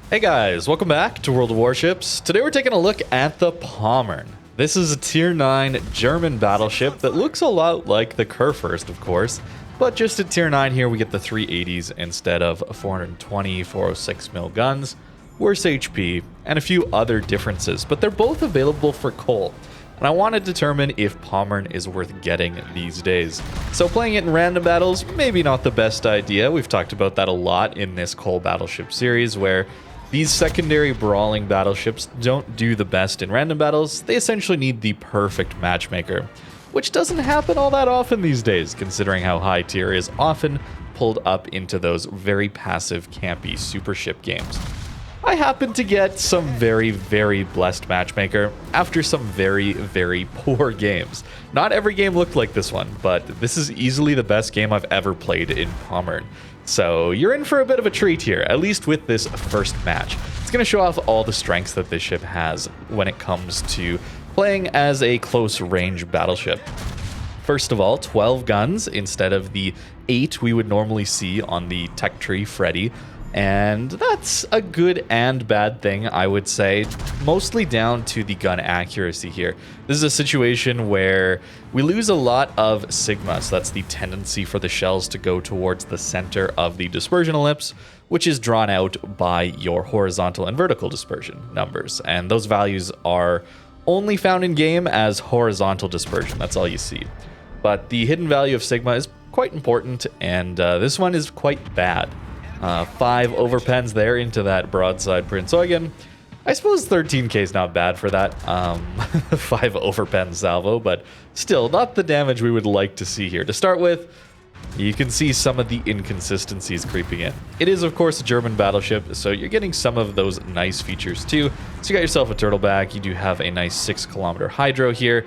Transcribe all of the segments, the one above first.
Hey guys, welcome back to World of Warships. Today we're taking a look at the Pommern. This is a tier 9 German battleship that looks a lot like the Kurfurst, of course, but just at tier 9 here we get the 380s instead of 420, 406 mil guns, worse HP, and a few other differences, but they're both available for coal. And I want to determine if Pommern is worth getting these days. So playing it in random battles, maybe not the best idea. We've talked about that a lot in this coal battleship series, where these secondary brawling battleships don't do the best in random battles. They essentially need the perfect matchmaker, which doesn't happen all that often these days, considering how high tier is often pulled up into those very passive, campy super ship games. I happen to get some very, very blessed matchmaker after some very, very poor games. Not every game looked like this one, but this is easily the best game I've ever played in Pommern. So you're in for a bit of a treat here, at least with this first match. It's going to show off all the strengths that this ship has when it comes to playing as a close-range battleship. First of all, 12 guns instead of the 8 we would normally see on the tech tree Freddy. And that's a good and bad thing, I would say, mostly down to the gun accuracy here. This is a situation where we lose a lot of sigma, so that's the tendency for the shells to go towards the center of the dispersion ellipse, which is drawn out by your horizontal and vertical dispersion numbers. And those values are only found in game as horizontal dispersion. That's all you see. But the hidden value of sigma is quite important, and this one is quite bad. 5 overpens there into that broadside print. So again, I suppose 13k is not bad for that 5 overpen salvo, but still not the damage we would like to see here. To start with, you can see some of the inconsistencies creeping in. It is, of course, a German battleship, so you're getting some of those nice features too. So you got yourself a turtleback, you do have a nice 6-kilometer hydro here.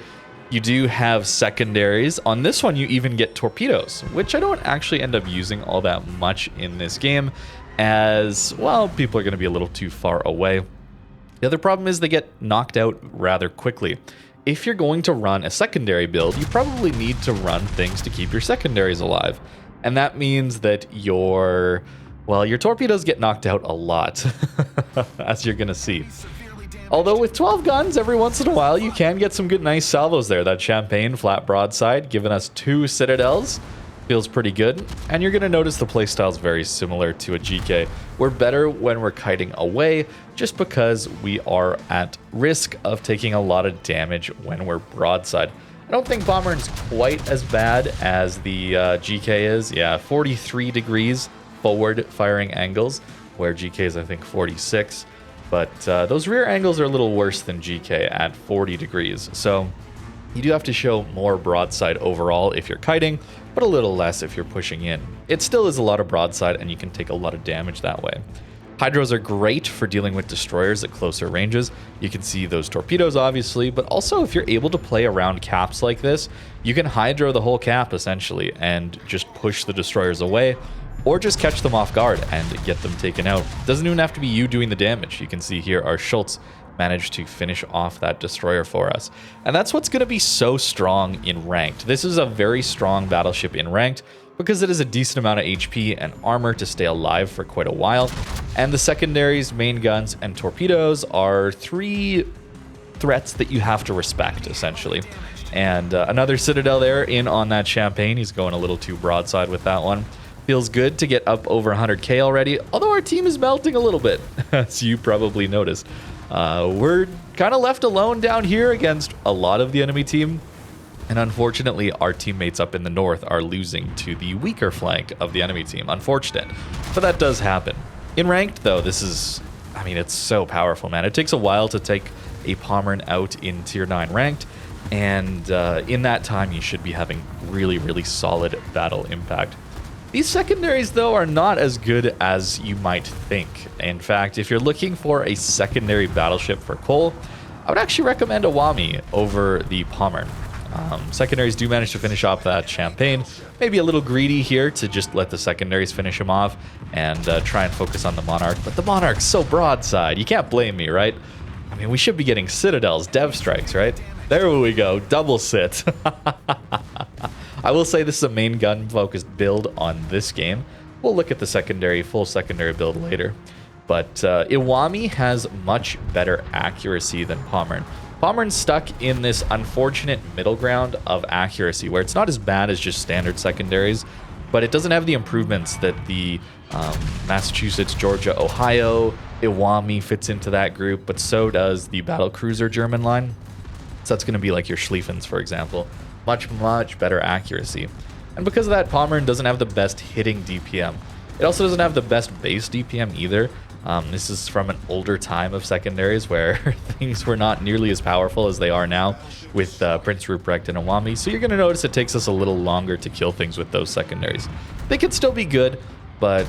You do have secondaries. On this one, you even get torpedoes, which I don't actually end up using all that much in this game, as, well, people are going to be a little too far away. The other problem is they get knocked out rather quickly. If you're going to run a secondary build, you probably need to run things to keep your secondaries alive. And that means that your torpedoes get knocked out a lot, as you're going to see. Although with 12 guns, every once in a while, you can get some good, nice salvos there. That Champagne flat broadside giving us 2 Citadels feels pretty good. And you're going to notice the playstyle is very similar to a GK. We're better when we're kiting away, just because we are at risk of taking a lot of damage when we're broadside. I don't think Pommern's quite as bad as the GK is. Yeah, 43 degrees forward firing angles, where GK is, I think, 46. But those rear angles are a little worse than GK at 40 degrees. So you do have to show more broadside overall if you're kiting, but a little less if you're pushing in. It still is a lot of broadside, and you can take a lot of damage that way. Hydros are great for dealing with destroyers at closer ranges. You can see those torpedoes, obviously, but also if you're able to play around caps like this, you can hydro the whole cap, essentially, and just push the destroyers away, or just catch them off guard and get them taken out. Doesn't even have to be you doing the damage. You can see here our Schultz managed to finish off that destroyer for us. And that's what's going to be so strong in ranked. This is a very strong battleship in ranked because it has a decent amount of HP and armor to stay alive for quite a while. And the secondaries, main guns, and torpedoes are 3 threats that you have to respect, essentially. And another Citadel there in on that Champagne. He's going a little too broadside with that one. Feels good to get up over 100k already, although our team is melting a little bit, as you probably noticed. We're kind of left alone down here against a lot of the enemy team, and unfortunately our teammates up in the north are losing to the weaker flank of the enemy team. Unfortunate, but that does happen. In ranked, though, this is, I mean, it's so powerful, man. It takes a while to take a Pommern out in tier 9 ranked, and in that time you should be having really, really solid battle impact. These secondaries, though, are not as good as you might think. In fact, if you're looking for a secondary battleship for coal, I would actually recommend a Wami over the Pommern. Secondaries do manage to finish off that Champagne. Maybe a little greedy here to just let the secondaries finish him off and try and focus on the Monarch. But the Monarch's so broadside. You can't blame me, right? I mean, we should be getting Citadels, Dev Strikes, right? There we go. Double sit. I will say this is a main gun focused build on this game. We'll look at the full secondary build later. But Iwami has much better accuracy than Pommern. Pommern's stuck in this unfortunate middle ground of accuracy, where it's not as bad as just standard secondaries, but it doesn't have the improvements that the Massachusetts, Georgia, Ohio, Iwami fits into that group, but so does the battlecruiser German line. So that's going to be like your Schlieffens, for example. Much better accuracy. And because of that, Pommern doesn't have the best hitting DPM. It also doesn't have the best base DPM either. This is from an older time of secondaries where things were not nearly as powerful as they are now with Prince Ruprecht and Iwami. So you're going to notice it takes us a little longer to kill things with those secondaries. They can still be good, but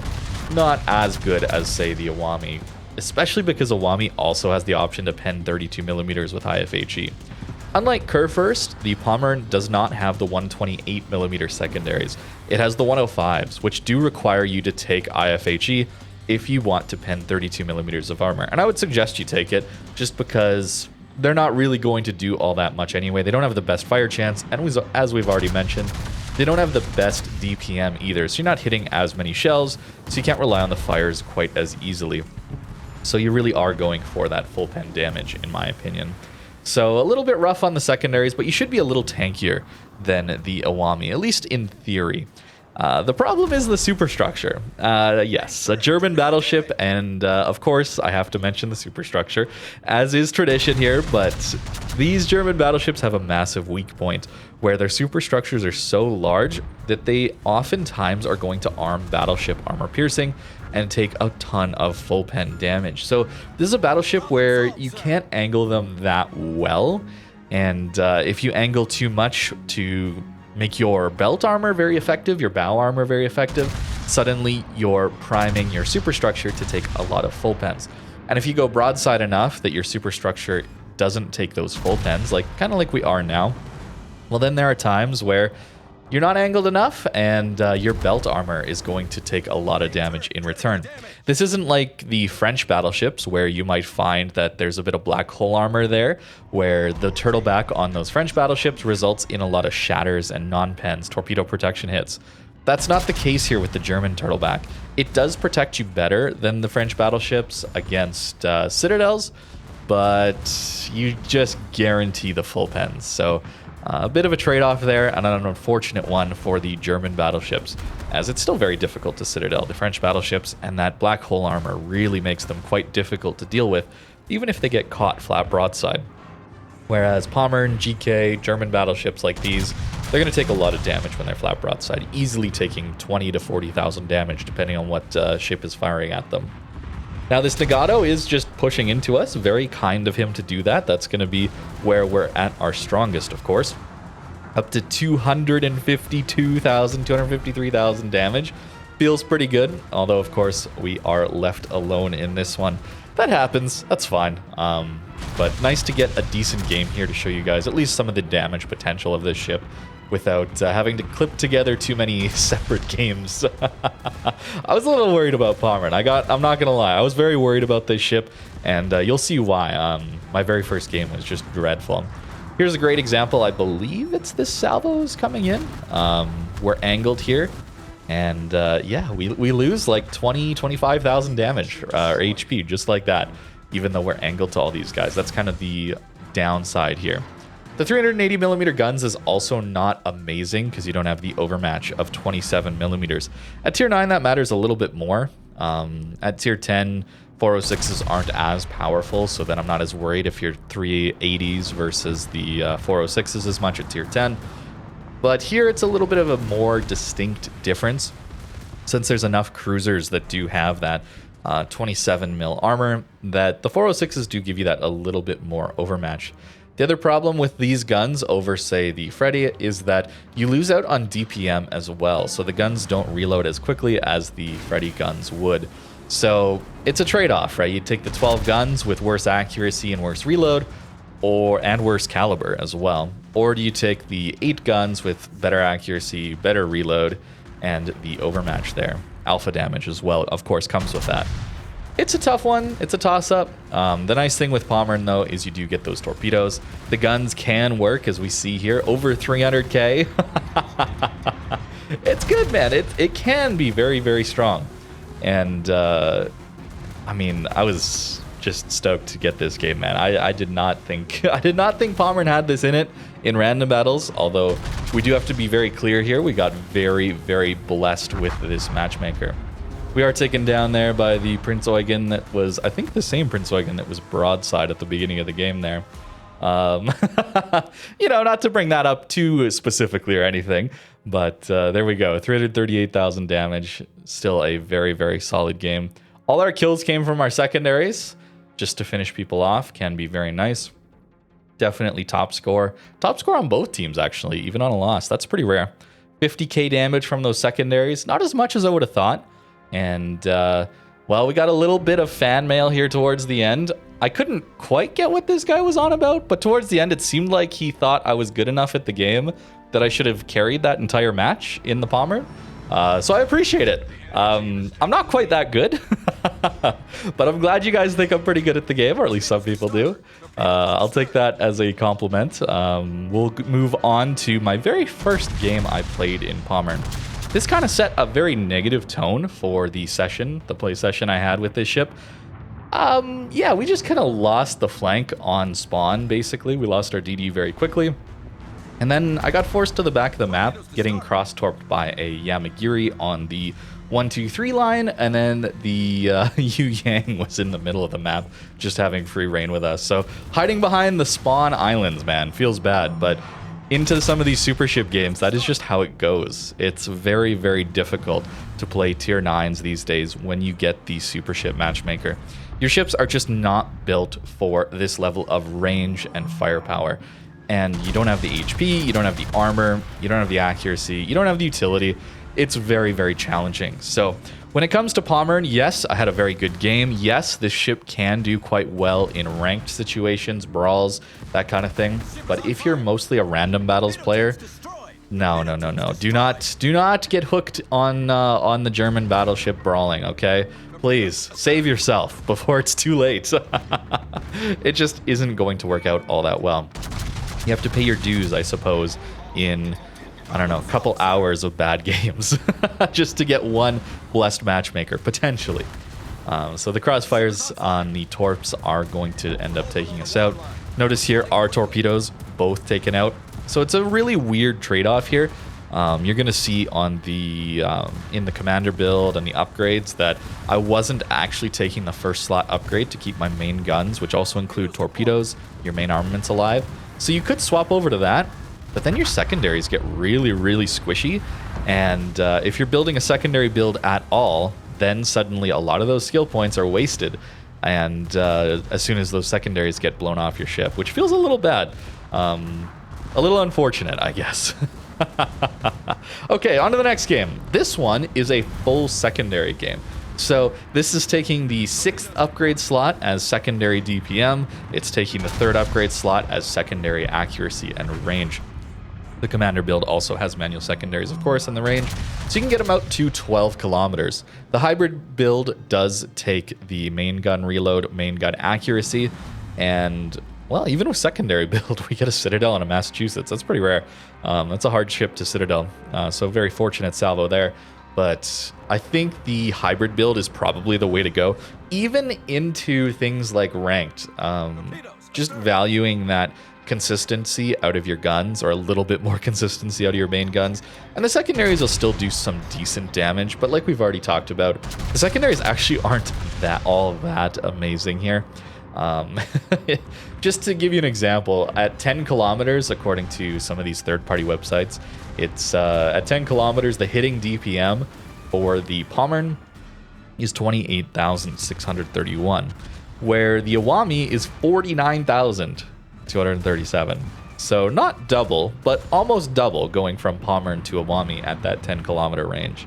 not as good as, say, the Iwami, especially because Iwami also has the option to pen 32mm with IFHE. Unlike Kurfurst, the Pommern does not have the 128mm secondaries. It has the 105s, which do require you to take IFHE if you want to pen 32mm of armor. And I would suggest you take it just because they're not really going to do all that much anyway. They don't have the best fire chance, and as we've already mentioned, they don't have the best DPM either, so you're not hitting as many shells, so you can't rely on the fires quite as easily. So you really are going for that full pen damage, in my opinion. So a little bit rough on the secondaries, but you should be a little tankier than the Iwami, at least in theory. The problem is the superstructure. Yes, a German battleship, and of course I have to mention the superstructure, as is tradition here, but these German battleships have a massive weak point, where their superstructures are so large that they oftentimes are going to arm battleship armor piercing and take a ton of full pen damage. So this is a battleship where you can't angle them that well, and if you angle too much to make your belt armor very effective, your bow armor very effective, suddenly you're priming your superstructure to take a lot of full pens. And if you go broadside enough that your superstructure doesn't take those full pens, kind of like we are now, well, then there are times where you're not angled enough and your belt armor is going to take a lot of damage in return. This isn't like the French battleships where you might find that there's a bit of black hole armor there, where the turtleback on those French battleships results in a lot of shatters and non-pens, torpedo protection hits. That's not the case here with the German turtleback. It does protect you better than the French battleships against citadels, but you just guarantee the full pens. So a bit of a trade-off there, and an unfortunate one for the German battleships, as it's still very difficult to citadel the French battleships, and that black hole armor really makes them quite difficult to deal with, even if they get caught flat broadside. Whereas Pommern, GK, German battleships like these, they're going to take a lot of damage when they're flat broadside, easily taking 20 to 40,000 damage, depending on what ship is firing at them. Now, this Nagato is just pushing into us. Very kind of him to do that. That's going to be where we're at our strongest, of course. Up to 252,000, 253,000 damage. Feels pretty good, although, of course, we are left alone in this one. That happens. That's fine. But nice to get a decent game here to show you guys at least some of the damage potential of this ship without having to clip together too many separate games. I was a little worried about Pommern. I'm not gonna lie, I was very worried about this ship, and you'll see why. My very first game was just dreadful. Here's a great example. I believe it's this salvo's coming in. We're angled here, and yeah, we lose like 25,000 damage or HP just like that, even though we're angled to all these guys. That's kind of the downside here. The 380mm guns is also not amazing because you don't have the overmatch of 27mm. At tier 9, that matters a little bit more. At tier 10, 406s aren't as powerful, so then I'm not as worried if you're 380s versus the 406s as much at tier 10. But here it's a little bit of a more distinct difference, since there's enough cruisers that do have that 27mm armor, that the 406s do give you that a little bit more overmatch. The other problem with these guns over, say, the Freddy is that you lose out on DPM as well, so the guns don't reload as quickly as the Freddy guns would. So it's a trade-off, right? You take the 12 guns with worse accuracy and worse reload, and worse caliber as well. Or do you take the 8 guns with better accuracy, better reload, and the overmatch there? Alpha damage as well, of course, comes with that. It's a tough one. It's a toss-up. The nice thing with Pommern, though, is you do get those torpedoes. The guns can work, as we see here, over 300k. It's good, man. It can be very, very strong. And I mean, I was just stoked to get this game, man. I did not think Pommern had this in it in random battles, although we do have to be very clear here. We got very, very blessed with this matchmaker. We are taken down there by the Prince Eugen that was, I think, the same Prince Eugen that was broadside at the beginning of the game there. You know, not to bring that up too specifically or anything, but there we go. 338,000 damage. Still a very, very solid game. All our kills came from our secondaries, just to finish people off. Can be very nice. Definitely top score. Top score on both teams, actually, even on a loss. That's pretty rare. 50k damage from those secondaries. Not as much as I would have thought. And, well, we got a little bit of fan mail here towards the end. I couldn't quite get what this guy was on about, but towards the end, it seemed like he thought I was good enough at the game that I should have carried that entire match in the Pommern. So I appreciate it. I'm not quite that good, but I'm glad you guys think I'm pretty good at the game, or at least some people do. I'll take that as a compliment. We'll move on to my very first game I played in Pommern. This kind of set a very negative tone for the play session I had with this ship. Yeah, we just kind of lost the flank on spawn, basically. We lost our DD very quickly. And then I got forced to the back of the map, getting cross-torped by a Yamagiri on the 1-2-3 line, and then the Yu Yang was in the middle of the map, just having free reign with us. So hiding behind the spawn islands, man, feels bad, but into some of these super ship games, that is just how it goes. It's very, very difficult to play tier 9s these days when you get the super ship matchmaker. Your ships are just not built for this level of range and firepower. And you don't have the HP, you don't have the armor, you don't have the accuracy, you don't have the utility. It's very, very challenging. So when it comes to Pommern, yes, I had a very good game. Yes, this ship can do quite well in ranked situations, brawls, that kind of thing. But if you're mostly a random battles player, no. Do not get hooked on the German battleship brawling, okay? Please, save yourself before it's too late. It just isn't going to work out all that well. You have to pay your dues, I suppose, in, I don't know, a couple hours of bad games just to get one blessed matchmaker, potentially. So the crossfires on the Torps are going to end up taking us out. Notice here, our torpedoes both taken out. So it's a really weird trade-off here. You're going to see on the in the commander build and the upgrades that I wasn't actually taking the first slot upgrade to keep my main guns, which also include torpedoes, your main armaments alive. So you could swap over to that, but then your secondaries get really, really squishy. And if you're building a secondary build at all, then suddenly a lot of those skill points are wasted. And as soon as those secondaries get blown off your ship, which feels a little bad. A little unfortunate, I guess. Okay, on to the next game. This one is a full secondary game. So this is taking the 6th upgrade slot as secondary DPM. It's taking the 3rd upgrade slot as secondary accuracy and range. The commander build also has manual secondaries, of course, in the range, so you can get them out to 12 kilometers. The hybrid build does take the main gun reload, main gun accuracy, and, well, even with secondary build, we get a Citadel and a Massachusetts. That's pretty rare. That's a hard ship to Citadel, so very fortunate salvo there. But I think the hybrid build is probably the way to go, even into things like ranked. Just valuing that consistency out of your guns, or a little bit more consistency out of your main guns. And the secondaries will still do some decent damage, but like we've already talked about, the secondaries actually aren't all that amazing here. Just to give you an example, at 10 kilometers, according to some of these third-party websites, it's at 10 kilometers, the hitting DPM for the Pommern is 28,631, where the Awami is 49,237. So not double, but almost double going from Pommern to Awami at that 10-kilometer range.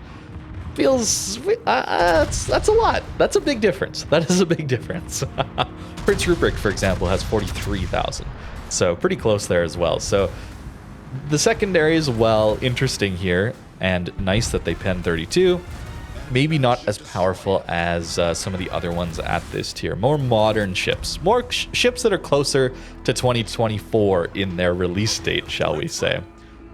Feels that's a lot. That's a big difference. That is a big difference. Prince Rupert, for example, has 43,000, so pretty close there as well. So the secondaries, well, interesting here, and nice that they pen 32. Maybe not as powerful as some of the other ones at this tier. More modern ships, more ships that are closer to 2024 in their release date, shall we say.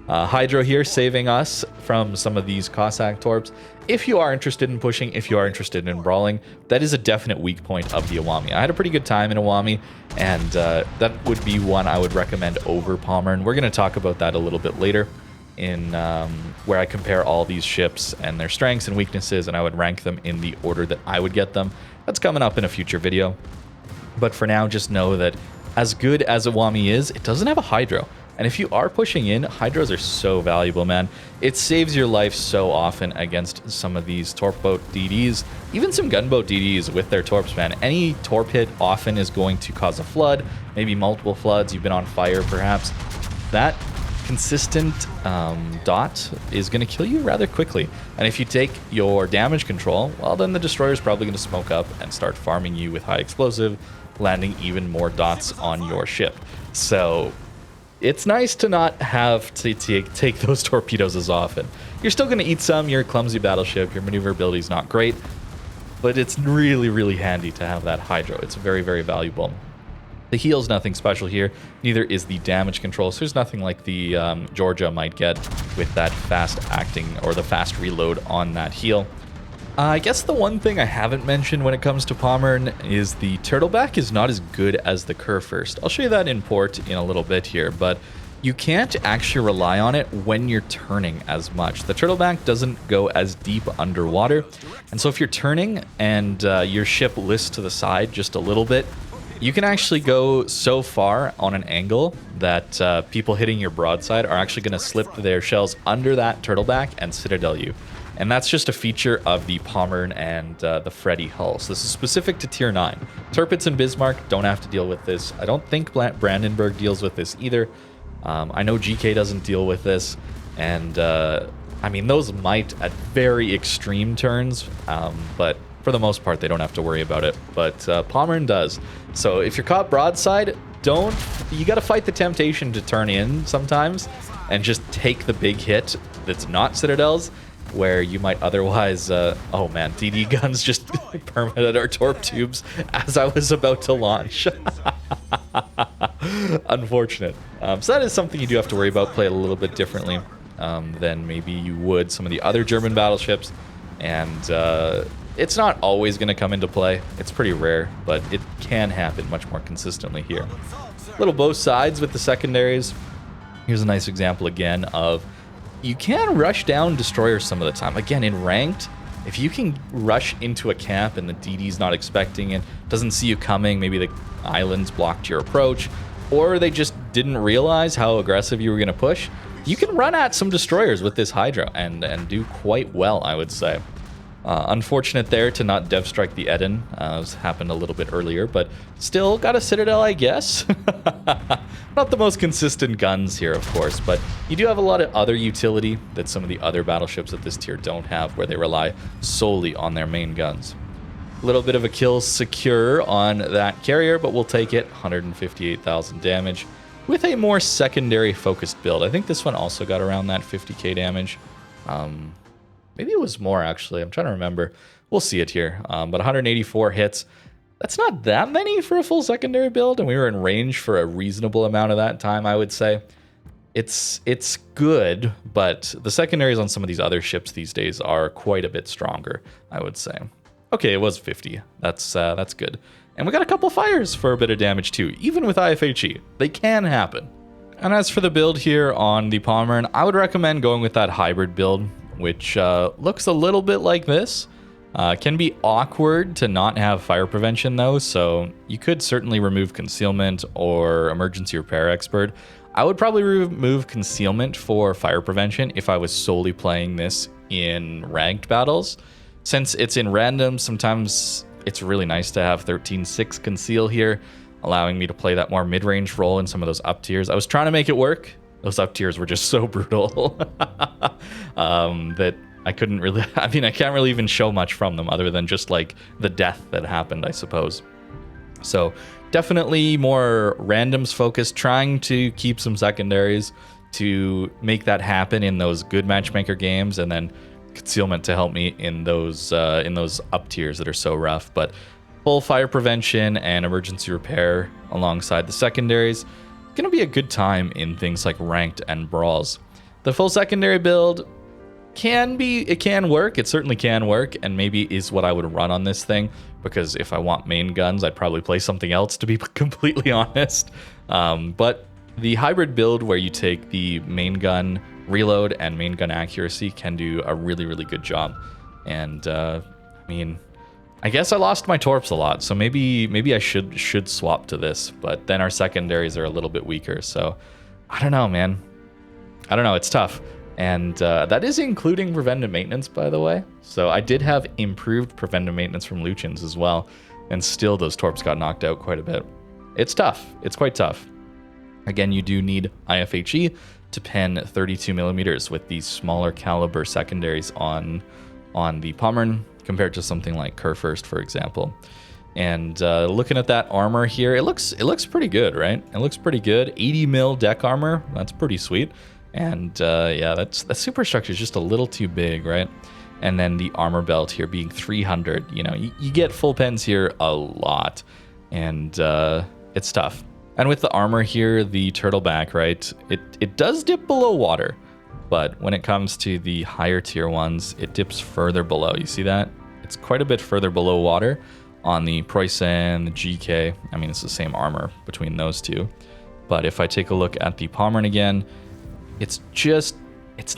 Hydro here saving us from some of these Cossack Torps, if you are interested in pushing, if you are interested in brawling, that is a definite weak point of the Awami. I had a pretty good time in Awami, and that would be one I would recommend over Pommern. We're going to talk about that a little bit later in where I compare all these ships and their strengths and weaknesses, and I would rank them in the order that I would get them. That's coming up in a future video. But for now, just know that as good as Awami is, it doesn't have a Hydro. And if you are pushing in, Hydros are so valuable, man. It saves your life so often against some of these Torp boat DDs, even some gunboat DDs with their Torps, man. Any Torp hit often is going to cause a flood, maybe multiple floods. You've been on fire, perhaps. That consistent dot is going to kill you rather quickly. And if you take your damage control, well, then the destroyer is probably going to smoke up and start farming you with high explosive, landing even more dots on your ship. So it's nice to not have to take those torpedoes as often. You're still going to eat some. You're a clumsy battleship. Your maneuverability is not great, but it's really, really handy to have that Hydro. It's very, very valuable. The heal's nothing special here. Neither is the damage control. So there's nothing like the Georgia might get with that fast acting or the fast reload on that heal. I guess the one thing I haven't mentioned when it comes to Pommern is the turtleback is not as good as the Kurfurst. I'll show you that in port in a little bit here, but you can't actually rely on it when you're turning as much. The turtleback doesn't go as deep underwater, and so if you're turning and your ship lists to the side just a little bit, you can actually go so far on an angle that people hitting your broadside are actually going to slip their shells under that turtleback and citadel you. And that's just a feature of the Pommern and the Freddy hull. So this is specific to Tier 9. Tirpitz and Bismarck don't have to deal with this. I don't think Brandenburg deals with this either. I know GK doesn't deal with this. And, I mean, those might at very extreme turns, but for the most part, they don't have to worry about it. But Pommern does. So if you're caught broadside, you got to fight the temptation to turn in sometimes and just take the big hit that's not citadels, where you might otherwise, oh man, DD guns just permanent our Torp tubes as I was about to launch. Unfortunate. So that is something you do have to worry about, play it a little bit differently than maybe you would some of the other German battleships. And it's not always going to come into play. It's pretty rare, but it can happen much more consistently here. Little both sides with the secondaries. Here's a nice example again of you can rush down destroyers some of the time. Again, in ranked, if you can rush into a camp and the DD's not expecting it, doesn't see you coming, maybe the islands blocked your approach, or they just didn't realize how aggressive you were going to push, you can run at some destroyers with this Hydro and do quite well, I would say. Unfortunate there to not dev strike the Eden. This happened a little bit earlier, but still got a Citadel, I guess. Not the most consistent guns here, of course, but you do have a lot of other utility that some of the other battleships at this tier don't have, where they rely solely on their main guns. A little bit of a kill secure on that carrier, but we'll take it. 158,000 damage with a more secondary focused build. I think this one also got around that 50k damage. Maybe it was more, actually. I'm trying to remember. We'll see it here. But 184 hits. That's not that many for a full secondary build, and we were in range for a reasonable amount of that time, I would say. It's good, but the secondaries on some of these other ships these days are quite a bit stronger, I would say. Okay, it was 50. That's good. And we got a couple fires for a bit of damage, too, even with IFHE. They can happen. And as for the build here on the Pommern, I would recommend going with that hybrid build, which looks a little bit like this. Can be awkward to not have fire prevention though, so you could certainly remove concealment or emergency repair expert. I would probably remove concealment for fire prevention if I was solely playing this in ranked battles. Since it's in random, sometimes it's really nice to have 13-6 conceal here, allowing me to play that more mid-range role in some of those up tiers. I was trying to make it work. Those up tiers were just so brutal that I couldn't really, I mean, I can't really even show much from them other than just like the death that happened, I suppose. So definitely more randoms focused, trying to keep some secondaries to make that happen in those good matchmaker games, and then concealment to help me in those up tiers that are so rough. But full fire prevention and emergency repair alongside the secondaries, gonna be a good time in things like ranked and brawls. The full secondary build, it can work. It certainly can work, and maybe is what I would run on this thing, because if I want main guns, I'd probably play something else, to be completely honest. But the hybrid build where you take the main gun reload and main gun accuracy can do a really, really good job. And I mean, I guess I lost my Torps a lot, so maybe I should swap to this, but then our secondaries are a little bit weaker, so I don't know, man. I don't know, it's tough. And that is including preventive maintenance, by the way. So I did have improved preventive maintenance from Lucians as well, and still those Torps got knocked out quite a bit. It's tough. It's quite tough. Again, you do need IFHE to pen 32 millimeters with these smaller caliber secondaries on the Pommern compared to something like Kurfurst, for example. And looking at that armor here, it looks pretty good, right? It looks pretty good. 80 mil deck armor, that's pretty sweet. And yeah, that superstructure is just a little too big, right? And then the armor belt here being 300. You know, you get full pens here a lot, and it's tough. And with the armor here, the turtleback, right? It does dip below water, but when it comes to the higher tier ones, it dips further below. You see that? It's quite a bit further below water on the Preußen, the GK. I mean, it's the same armor between those two. But if I take a look at the Pommern again, it's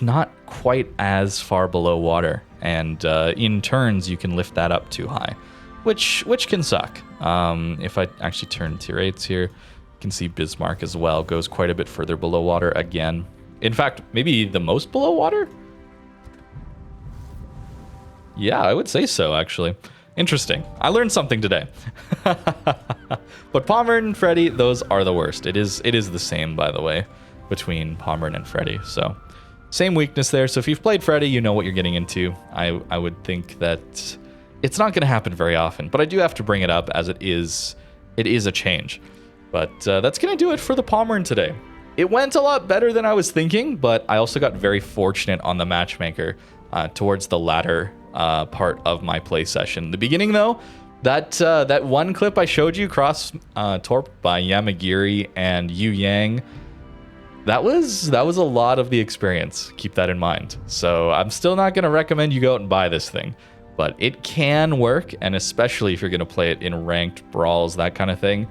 not quite as far below water. And in turns, you can lift that up too high, which can suck. If I actually turn tier 8s here, you can see Bismarck as well goes quite a bit further below water again. In fact, maybe the most below water? Yeah, I would say so, actually. Interesting. I learned something today. But Pommern and Freddy, those are the worst. It is the same, by the way, between Pommern and Freddy. So, same weakness there. So if you've played Freddy, you know what you're getting into. I would think that it's not going to happen very often, but I do have to bring it up as it is a change. But that's going to do it for the Pommern today. It went a lot better than I was thinking, but I also got very fortunate on the matchmaker towards the latter part of my play session. The beginning, though, that one clip I showed you, cross Torp by Yamagiri and Yu Yang, that was a lot of the experience. Keep that in mind. So I'm still not going to recommend you go out and buy this thing, but it can work, and especially if you're going to play it in ranked brawls, that kind of thing.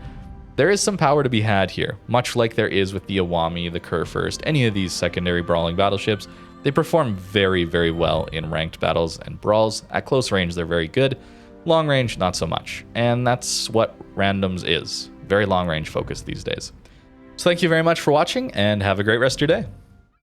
There is some power to be had here, much like there is with the Awami, the Kurfurst, any of these secondary brawling battleships. They perform very, very well in ranked battles and brawls. At close range, they're very good. Long range, not so much. And that's what randoms is. Very long range focus these days. So thank you very much for watching, and have a great rest of your day.